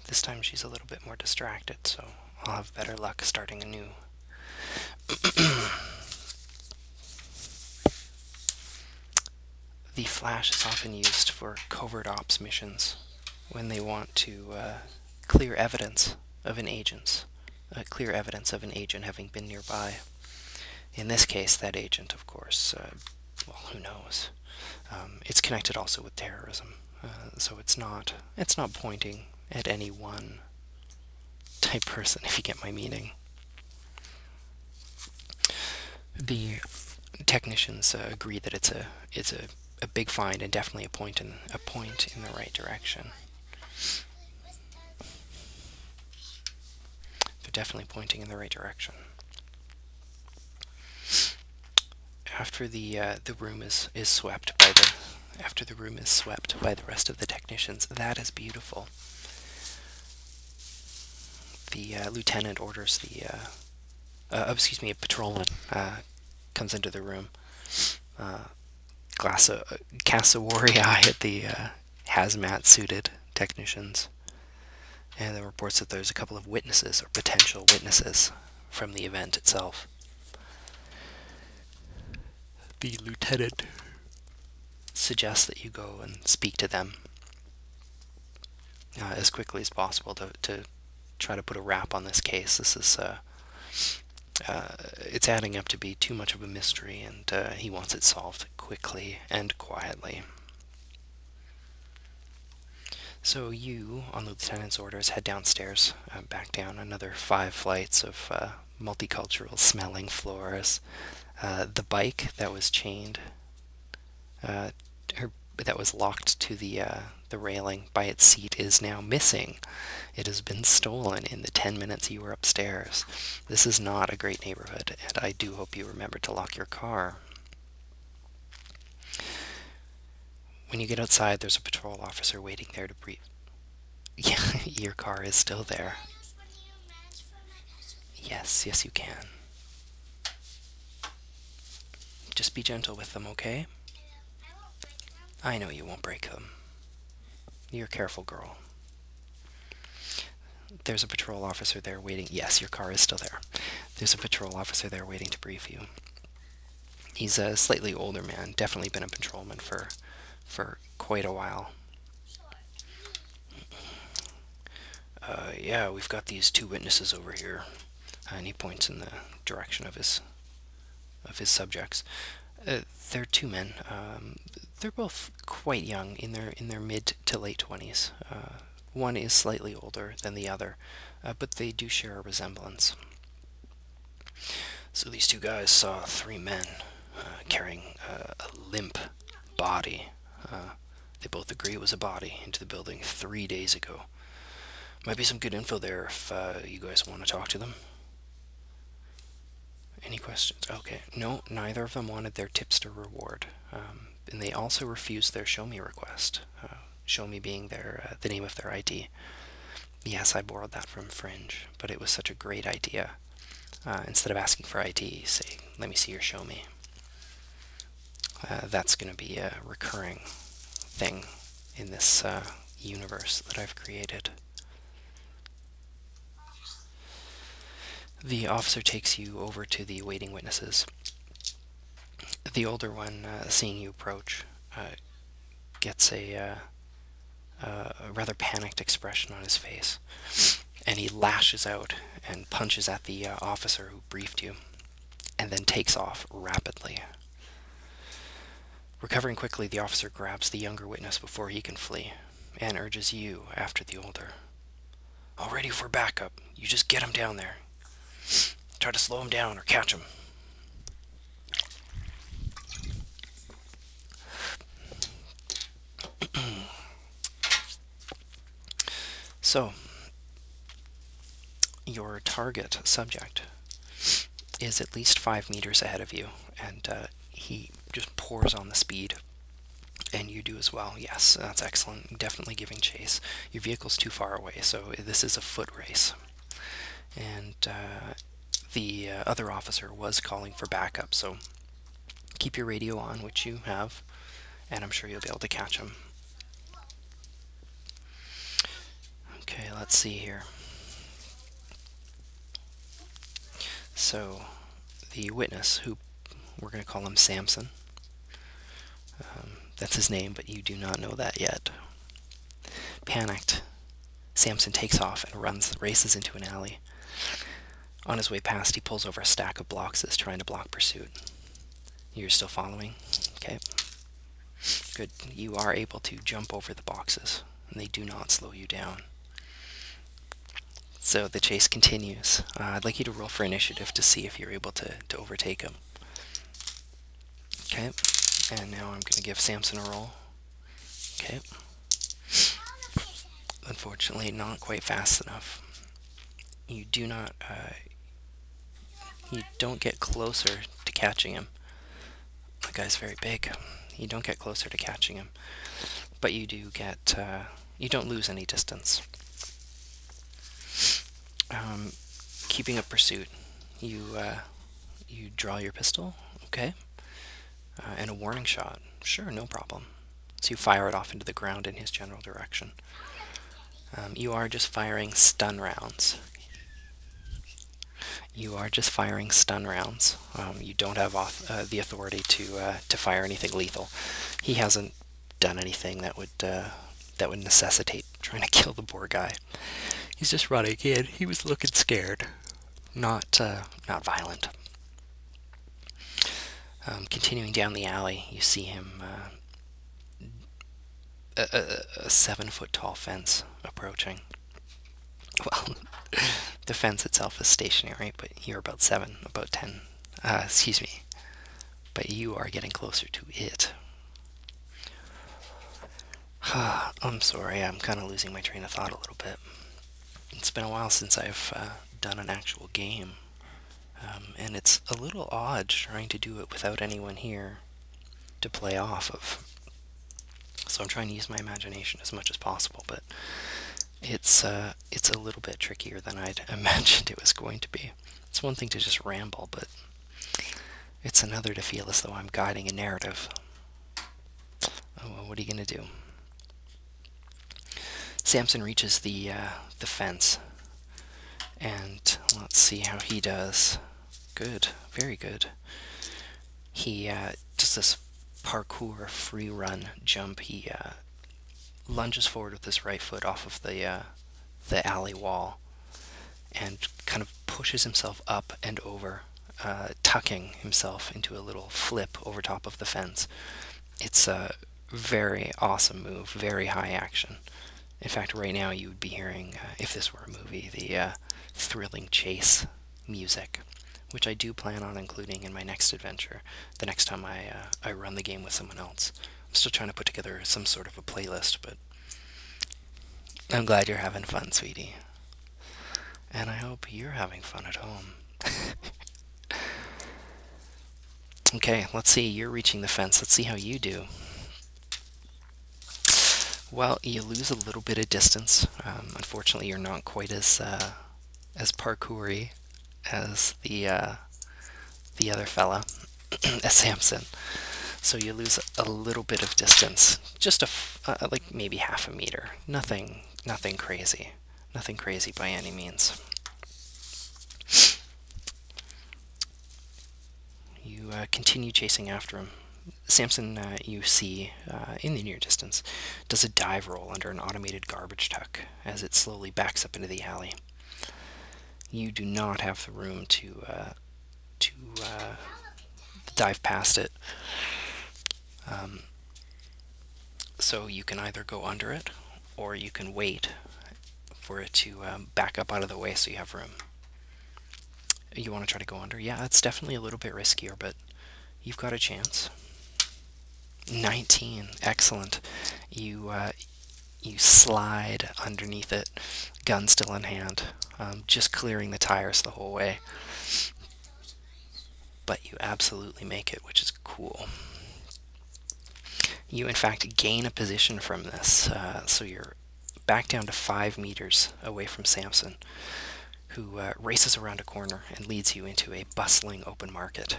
This time she's a little bit more distracted, so I'll have better luck starting anew. The flash is often used for covert ops missions when they want to clear evidence of an agent, clear evidence of an agent having been nearby. In this case, that agent, of course, well, who knows? It's connected also with terrorism, so it's not pointing at any one type person, if you get my meaning. The technicians agree that it's a big find and definitely a point in the right direction. They're definitely pointing in the right direction. After the room is swept by the rest of the technicians, that is beautiful. The lieutenant orders a patrolman comes into the room, casts a worry eye at the hazmat-suited technicians, and then reports that there's a couple of witnesses, or potential witnesses, from the event itself. The lieutenant suggests that you go and speak to them as quickly as possible to try to put a wrap on this case. This is it's adding up to be too much of a mystery, and he wants it solved quickly and quietly. So you, on the lieutenant's orders, head downstairs, back down another 5 flights of multicultural smelling floors. The bike that was chained, that was locked to the railing by its seat is now missing. It has been stolen in the 10 minutes you were upstairs. This is not a great neighborhood, and I do hope you remember to lock your car. When you get outside, there's a patrol officer waiting there to brief. Yeah, your car is still there. Yes, you can. Just be gentle with them, okay? I know you won't break them. You're a careful girl. There's a patrol officer there waiting. Yes, your car is still there. There's a patrol officer there waiting to brief you. He's a slightly older man, definitely been a patrolman for quite a while. Yeah, we've got these 2 witnesses over here, and he points in the direction of his subjects. They're 2 men. They're both quite young, in their mid to late 20s. One is slightly older than the other, but they do share a resemblance. So these 2 guys saw 3 men carrying a limp body. They both agree it was a body into the building 3 days ago. Might be some good info there if you guys want to talk to them. Any questions? Okay. No, neither of them wanted their tipster reward. And they also refused their show me request. Show me being the name of their ID. Yes, I borrowed that from Fringe, but it was such a great idea. Instead of asking for ID, say, let me see your show me. That's going to be a recurring thing in this universe that I've created. The officer takes you over to the waiting witnesses. The older one, seeing you approach, gets a rather panicked expression on his face, and he lashes out and punches at the officer who briefed you, and then takes off rapidly. Recovering quickly, the officer grabs the younger witness before he can flee, and urges you after the older. All ready for backup. You just get him down there. Try to slow him down or catch him. So, your target subject is at least 5 meters ahead of you, and he just pours on the speed, and you do as well. Yes, that's excellent. Definitely giving chase. Your vehicle's too far away, so this is a foot race. And the other officer was calling for backup, so keep your radio on, which you have, and I'm sure you'll be able to catch him. Okay, let's see here. So, the witness, who we're going to call him Samson, that's his name, but you do not know that yet. Panicked, Samson takes off and races into an alley. On his way past, he pulls over a stack of boxes, trying to block pursuit. You're still following? Okay. Good. You are able to jump over the boxes, and they do not slow you down. So the chase continues. I'd like you to roll for initiative to see if you're able to overtake him. Okay. And now I'm going to give Samson a roll. Okay. Unfortunately, not quite fast enough. You do not, you don't get closer to catching him. The guy's very big. You don't get closer to catching him, but you do get, you don't lose any distance. Keeping up pursuit, you draw your pistol, okay, and a warning shot. Sure, no problem. So you fire it off into the ground in his general direction. You are just firing stun rounds. You are just firing stun rounds. You don't have the authority to fire anything lethal. He hasn't done anything that would necessitate trying to kill the poor guy. He's just running in. He was looking scared, not violent. Continuing down the alley, you see him. A 7-foot tall fence approaching. Well, the fence itself is stationary, but you're about 10. Excuse me. But you are getting closer to it. I'm sorry, I'm kind of losing my train of thought a little bit. It's been a while since I've done an actual game. And it's a little odd trying to do it without anyone here to play off of. So I'm trying to use my imagination as much as possible, but it's a little bit trickier than I'd imagined it was going to be. It's one thing to just ramble, but it's another to feel as though I'm guiding a narrative. Oh, well, what are you going to do? Samson reaches the fence, and let's see how he does. Good, very good. He does this parkour free run jump. He lunges forward with his right foot off of the alley wall and kind of pushes himself up and over, tucking himself into a little flip over top of the fence. It's a very awesome move, very high action. In fact, right now you would be hearing, if this were a movie, the thrilling chase music, which I do plan on including in my next adventure, the next time I run the game with someone else. I'm still trying to put together some sort of a playlist, but I'm glad you're having fun, sweetie. And I hope you're having fun at home. Okay, let's see, you're reaching the fence. Let's see how you do. Well, you lose a little bit of distance. Unfortunately, you're not quite as parkoury as the other fella, as Samson. So you lose a little bit of distance, just like maybe half a meter. Nothing crazy. Nothing crazy by any means. You continue chasing after him. Samson, you see in the near distance, does a dive roll under an automated garbage truck as it slowly backs up into the alley. You do not have the room to dive past it. So you can either go under it, or you can wait for it to back up out of the way so you have room. You want to try to go under? Yeah, it's definitely a little bit riskier, but you've got a chance. 19, excellent. You slide underneath it, gun still in hand, just clearing the tires the whole way. But you absolutely make it, which is cool. You, in fact, gain a position from this, so you're back down to 5 meters away from Samson, who races around a corner and leads you into a bustling open market.